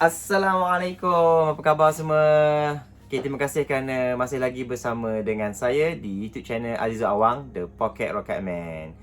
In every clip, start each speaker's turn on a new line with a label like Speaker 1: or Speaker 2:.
Speaker 1: Assalamualaikum, apa khabar semua? Okay, terima kasih kerana masih lagi bersama dengan saya di YouTube channel Azizul Awang, The Pocket Rocket Man.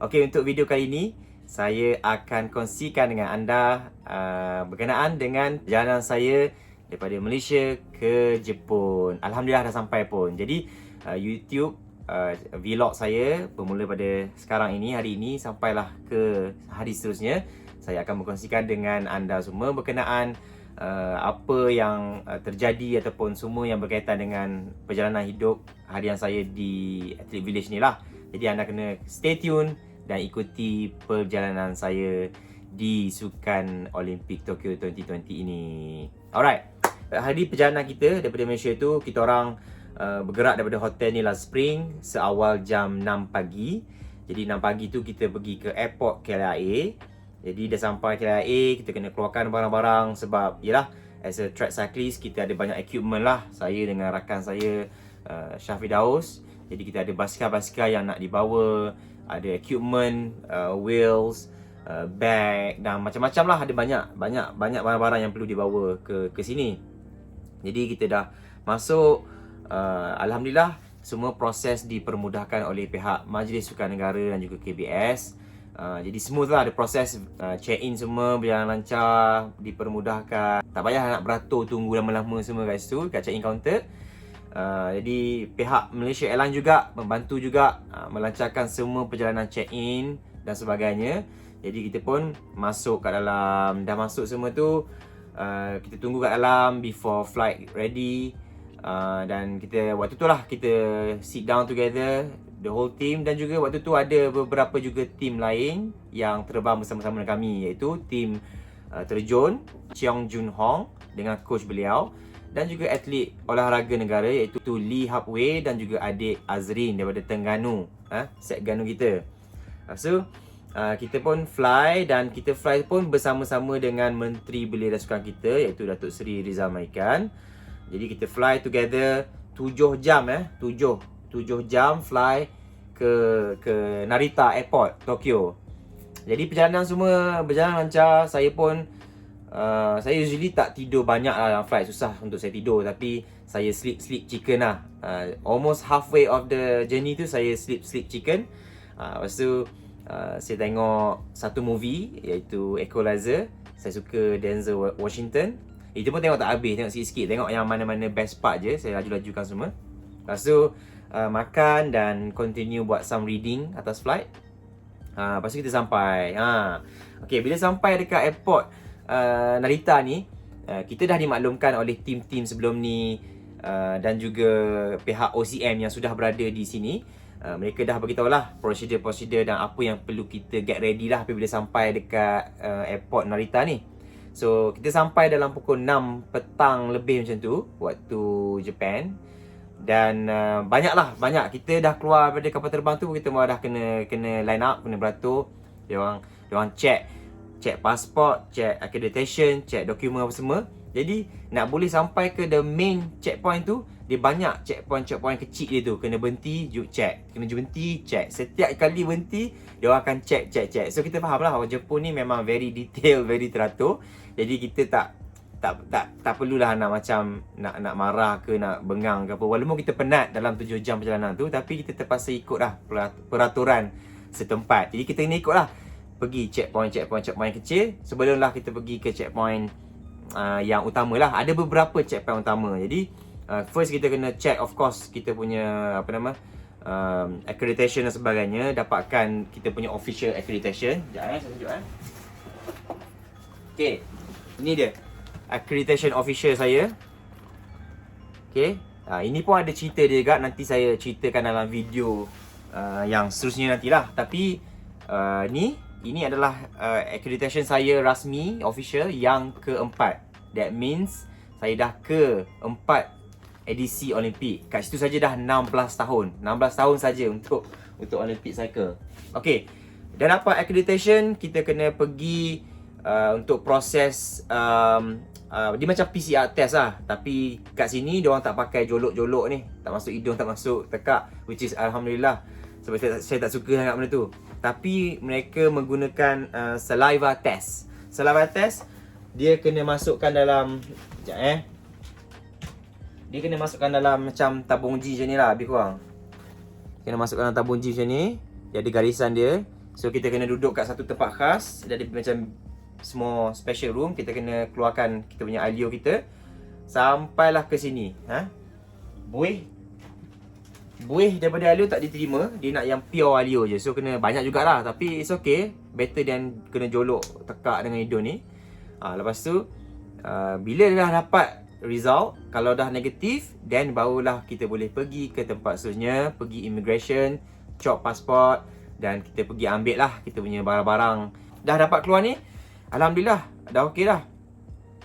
Speaker 1: Okay, untuk video kali ini, saya akan kongsikan dengan anda berkenaan dengan perjalanan saya daripada Malaysia ke Jepun. Alhamdulillah dah sampai pun. Jadi, YouTube vlog saya bermula pada sekarang ini, hari ini, sampailah ke hari seterusnya. Saya akan berkongsikan dengan anda semua berkenaan apa yang terjadi ataupun semua yang berkaitan dengan perjalanan hidup harian saya di Athlete Village ni lah. Jadi anda kena stay tune dan ikuti perjalanan saya di Sukan Olimpik Tokyo 2020 ini. Alright, hari perjalanan kita daripada Malaysia tu, kita orang bergerak daripada hotel Nila Spring seawal jam 6 pagi. Jadi 6 pagi tu kita pergi ke airport KLIA. Jadi dah sampai KLIA, kita kena keluarkan barang-barang sebab yelah, as a track cyclist kita ada banyak equipment lah. Saya dengan rakan saya Syafiq Daus. Jadi kita ada basikal-basikal yang nak dibawa, ada equipment, wheels, bag dan macam-macam lah. Ada banyak barang-barang yang perlu dibawa ke sini. Jadi kita dah masuk, alhamdulillah semua proses dipermudahkan oleh pihak Majlis Sukan Negara dan juga KBS. Jadi smooth lah, ada proses check-in semua berjalan lancar, dipermudahkan. Tak payah nak beratur tunggu lama-lama semua kat situ, kat check-in counter. Jadi pihak Malaysia Airlines juga membantu juga melancarkan semua perjalanan check-in dan sebagainya. Jadi kita pun masuk kat dalam, dah masuk semua tu, kita tunggu kat dalam before flight ready. Dan kita waktu tu lah kita sit down together, the whole team, dan juga waktu tu ada beberapa juga team lain yang terbang bersama-sama dengan kami, iaitu team terjun Cheong Jun Hong dengan coach beliau, dan juga atlet olahraga negara iaitu Lee Hap Wei dan juga adik Azrin daripada Terengganu, set Terengganu kita. So kita pun fly, dan kita fly pun bersama-sama dengan Menteri Belia dan Sukan kita iaitu Datuk Seri Rizal Maikan. Jadi kita fly together 7 jam 7 jam fly ke Narita Airport, Tokyo. Jadi perjalanan semua berjalan lancar. Saya pun saya usually tak tidur banyak lah dalam flight, susah untuk saya tidur, tapi saya sleep chicken lah. Almost halfway of the journey tu saya sleep chicken. Lepas tu saya tengok satu movie iaitu Equalizer. Saya suka Denzel Washington. Itu pun tengok tak habis, tengok sikit-sikit, tengok yang mana-mana best part je, saya laju-lajukan semua. Lepas tu makan dan continue buat some reading atas flight. Lepas tu kita sampai. Okay, bila sampai dekat airport Narita ni, kita dah dimaklumkan oleh tim-tim sebelum ni dan juga pihak OCM yang sudah berada di sini. Mereka dah beritahu lah prosedur-prosedur dan apa yang perlu kita get ready lah apabila sampai dekat airport Narita ni. So kita sampai dalam pukul 6 petang lebih macam tu waktu Japan. Dan banyak kita dah keluar daripada kapal terbang tu, kita dah kena line up, kena beratur. Dia orang check passport, check accreditation, check dokumen apa semua. Jadi nak boleh sampai ke the main checkpoint tu, dia banyak checkpoint kecil dia tu. Kena berhenti, check. Kena berhenti, check. Setiap kali berhenti, dia orang akan check. So kita faham lah, orang Jepun ni memang very detail, very teratur. Jadi kita tak perlulah nak macam nak marah ke nak bengang ke apa. Walaupun kita penat dalam 7 jam perjalanan tu, tapi kita terpaksa ikut lah peraturan setempat. Jadi kita kena ikut lah, pergi checkpoint kecil sebelumlah kita pergi ke checkpoint yang utama lah. Ada beberapa checkpoint utama. Jadi first kita kena check, of course, kita punya accreditation dan sebagainya. Dapatkan kita punya official accreditation. Sekejap saya tunjuk Okay, ini dia accreditation official saya. Okay, ini pun ada cerita dia juga, nanti saya ceritakan dalam video yang seterusnya nantilah. Tapi ini adalah accreditation saya rasmi, official, yang keempat. That means saya dah ke-4 edisi Olimpik. Kat situ saja dah 16 tahun. 16 tahun saja untuk Olympic cycle. Okay, dan dapat accreditation, kita kena pergi untuk proses dia macam PCR test lah. Tapi kat sini diorang tak pakai jolok-jolok ni, tak masuk hidung, tak masuk tekak, which is alhamdulillah, sebab saya tak suka sangat benda tu. Tapi mereka menggunakan saliva test. Saliva test dia kena masukkan dalam, sekejap dia kena masukkan dalam macam tabung G macam ni lah, lebih kurang. Kena masukkan dalam tabung G macam ni. Dia ada garisan dia. So kita kena duduk kat satu tempat khas. Dia ada macam small special room. Kita kena keluarkan kita punya alio kita. Sampailah ke sini. Buih daripada alio tak diterima. Dia nak yang pure alio je. So kena banyak jugalah. Tapi it's okay. Better than kena jolok tekak dengan hidung ni. Lepas tu bila dah dapat result, kalau dah negatif, then barulah kita boleh pergi ke tempat seterusnya, pergi immigration, cop pasport, dan kita pergi ambil lah kita punya barang-barang. Dah dapat keluar ni, alhamdulillah, dah okey dah.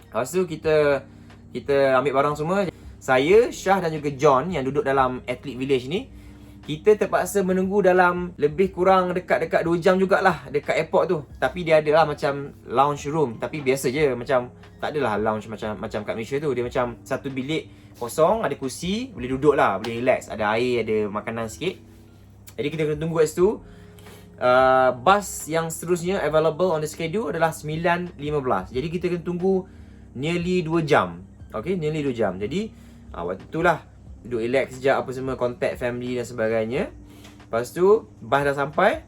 Speaker 1: Lepas tu kita ambil barang semua. Saya, Syah dan juga John yang duduk dalam Athlete Village ni, kita terpaksa menunggu dalam lebih kurang dekat 2 jam jugalah dekat airport tu. Tapi dia ada lah macam lounge room. Tapi biasa je, macam tak adalah lounge macam kat Malaysia tu. Dia macam satu bilik kosong, ada kursi, boleh duduk lah, boleh relax. Ada air, ada makanan sikit. Jadi kita kena tunggu kat situ. Bus yang seterusnya available on the schedule adalah 9.15. Jadi kita kena tunggu nearly 2 jam. Okay, nearly 2 jam. Jadi waktu tu lah duduk relax sekejap, apa semua, contact family dan sebagainya. Lepas tu bas dah sampai.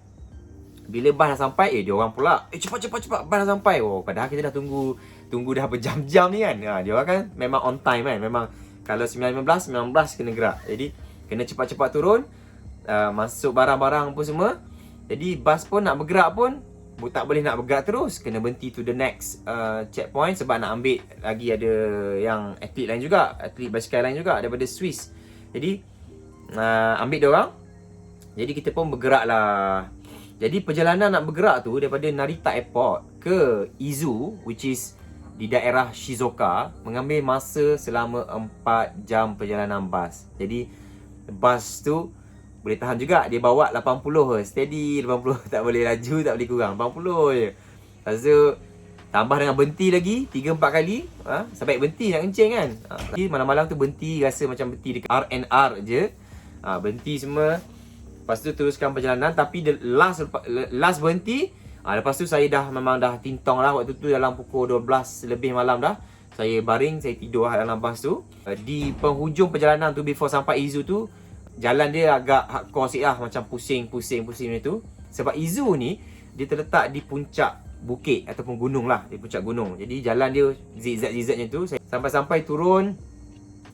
Speaker 1: Bila bas dah sampai, dia orang pula cepat bas dah sampai. Padahal kita dah tunggu dah berjam-jam ni kan. Dia orang kan memang on time kan. Memang kalau 9.15 kena gerak. Jadi kena cepat-cepat turun, masuk barang-barang apa semua. Jadi bas pun nak bergerak pun tak boleh nak bergerak terus, kena berhenti to the next checkpoint sebab nak ambil lagi ada yang atlet lain juga, atlet basikal lain juga daripada Swiss. Jadi ambil dia orang. Jadi kita pun bergerak lah. Jadi perjalanan nak bergerak tu daripada Narita Airport ke Izu, which is di daerah Shizuoka, mengambil masa selama 4 jam perjalanan bas. Jadi bas tu boleh tahan juga. Dia bawa 80 je. Steady 80. Tak boleh laju, tak boleh kurang. 80 je. Lepas tu tambah dengan berhenti lagi 3-4 kali. Sampai berhenti nak kencing kan. Malam-malam tu berhenti, rasa macam berhenti dekat R&R je. Berhenti semua. Lepas tu teruskan perjalanan. Tapi last berhenti, lepas tu saya memang dah tintong lah. Waktu tu dalam pukul 12 lebih malam dah. Saya baring, saya tidur dalam bas tu. Di penghujung perjalanan tu, before sampai Izu tu, jalan dia agak hardcore sikit lah. Macam pusing macam tu. Sebab Izu ni, dia terletak di puncak bukit ataupun gunung lah. Di puncak gunung. Jadi jalan dia zigzag-zigzagnya tu. Sampai-sampai turun,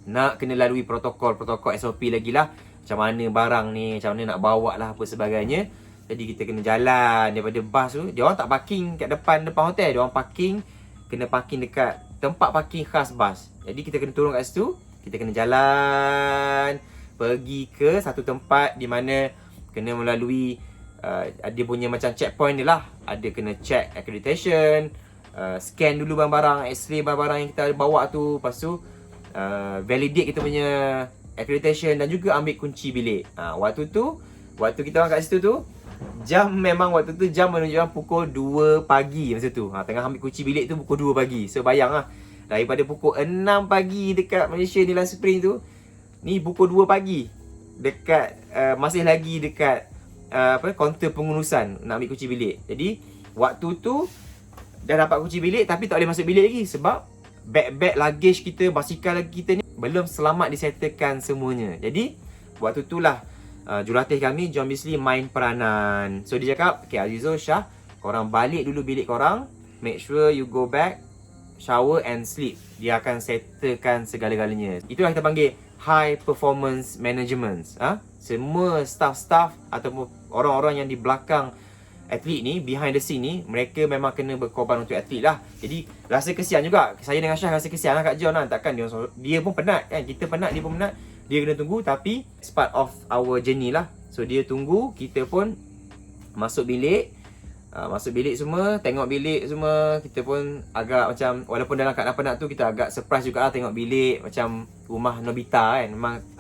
Speaker 1: nak kena lalui protokol SOP lagi lah. Macam mana barang ni, macam mana nak bawa lah, apa sebagainya. Jadi kita kena jalan daripada bas tu. Dia orang tak parking kat depan hotel. Dia orang kena parking dekat tempat parking khas bas. Jadi kita kena turun kat situ. Kita kena jalan pergi ke satu tempat di mana kena melalui dia punya macam checkpoint dia lah. Ada kena check accreditation, scan dulu barang-barang, x-ray barang-barang yang kita bawa tu. Lepas tu validate kita punya accreditation dan juga ambil kunci bilik. Waktu kita orang kat situ tu, jam menunjukkan pukul 2 pagi masa tu. Tengah ambil kunci bilik tu pukul 2 pagi. So bayang lah, daripada pukul 6 pagi dekat Malaysia Nilan Spring tu, ni pukul 2 pagi dekat masih lagi dekat kaunter pengurusan nak ambil kunci bilik. Jadi waktu tu dah dapat kunci bilik tapi tak boleh masuk bilik lagi sebab beg-beg luggage kita, basikal kita ni belum selamat disettlekan semuanya. Jadi waktu tu lah jurulatih kami John Bisley main peranan. So dia cakap, okay Azizo, Syah, korang balik dulu bilik korang, make sure you go back, shower and sleep. Dia akan settlekan segala-galanya. Itulah kita panggil high performance management. Semua staff-staff ataupun orang-orang yang di belakang atlet ni, behind the scene ni, mereka memang kena berkorban untuk atlet lah. Jadi rasa kesian juga. Saya dengan Syah rasa kesian lah kat John lah. Takkan dia pun penat kan. Kita penat, dia pun penat. Dia kena tunggu, tapi it's part of our journey lah. So dia tunggu, kita pun masuk bilik. Masuk bilik semua, tengok bilik semua. Kita pun agak macam, walaupun dalam keadaan penat tu, kita agak surprise juga lah tengok bilik macam rumah Nobita kan.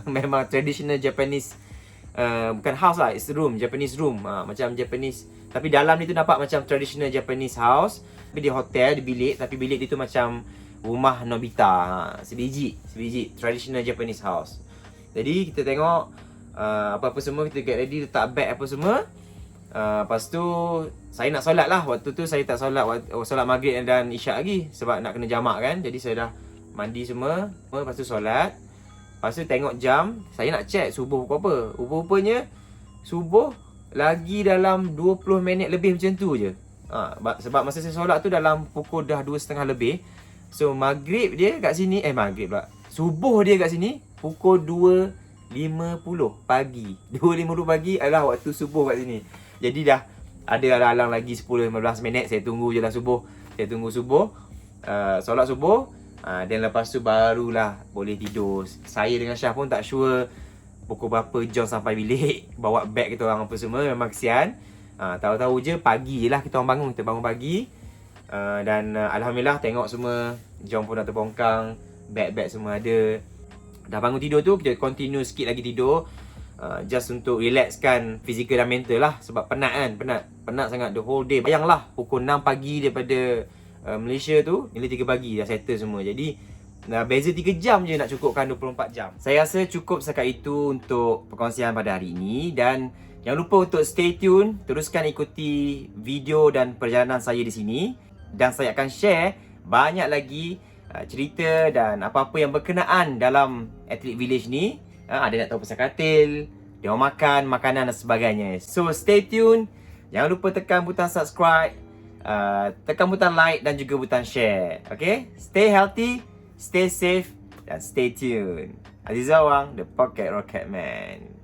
Speaker 1: Memang traditional Japanese, bukan house lah, it's room, Japanese room. Macam Japanese, tapi dalam ni tu nampak macam traditional Japanese house. Tapi dia hotel, dia bilik, tapi bilik dia tu macam rumah Nobita. Sebiji traditional Japanese house. Jadi kita tengok apa-apa semua, kita get ready, letak bag apa semua. Lepas tu saya nak solat lah. Waktu tu saya tak solat solat maghrib dan isyak lagi sebab nak kena jamak kan. Jadi saya dah mandi semua, lepas tu solat. Lepas tu tengok jam, saya nak check subuh pukul apa. Rupa-rupanya subuh lagi dalam 20 minit lebih macam tu je. Sebab masa saya solat tu dalam pukul dah 2.30 lebih. So maghrib dia kat sini, maghrib pula. Subuh dia kat sini pukul 2.50 pagi. 2.50 pagi adalah waktu subuh kat sini. Jadi dah ada alang lagi 10-15 minit. Saya tunggu je lah subuh. Saya tunggu subuh, solat subuh. Dan lepas tu barulah boleh tidur. Saya dengan Syah pun tak sure pukul berapa John sampai bilik. Bawa beg kita orang apa semua. Memang kesian. Tahu-tahu je pagi je lah kita orang bangun. Kita bangun pagi. Dan Alhamdulillah tengok semua John pun dah terbongkang. Beg-beg semua ada. Dah bangun tidur tu kita continue sikit lagi tidur. Just untuk relaxkan fizikal dan mental lah. Sebab penat kan. Penat sangat the whole day. Bayanglah pukul 6 pagi daripada Malaysia tu, nilai 3 pagi dah settle semua. Jadi beza 3 jam je nak cukupkan 24 jam. Saya rasa cukup setakat itu untuk perkongsian pada hari ini. Dan jangan lupa untuk stay tune. Teruskan ikuti video dan perjalanan saya di sini. Dan saya akan share banyak lagi cerita dan apa-apa yang berkenaan dalam Athlete Village ni. Ada nak tahu pasal katil, dia orang makan, makanan dan sebagainya. So stay tune. Jangan lupa tekan butang subscribe, tekan butang like dan juga butang share. Okay? Stay healthy, stay safe dan stay tuned. Aziza Awang, The Pocket Rocket Man.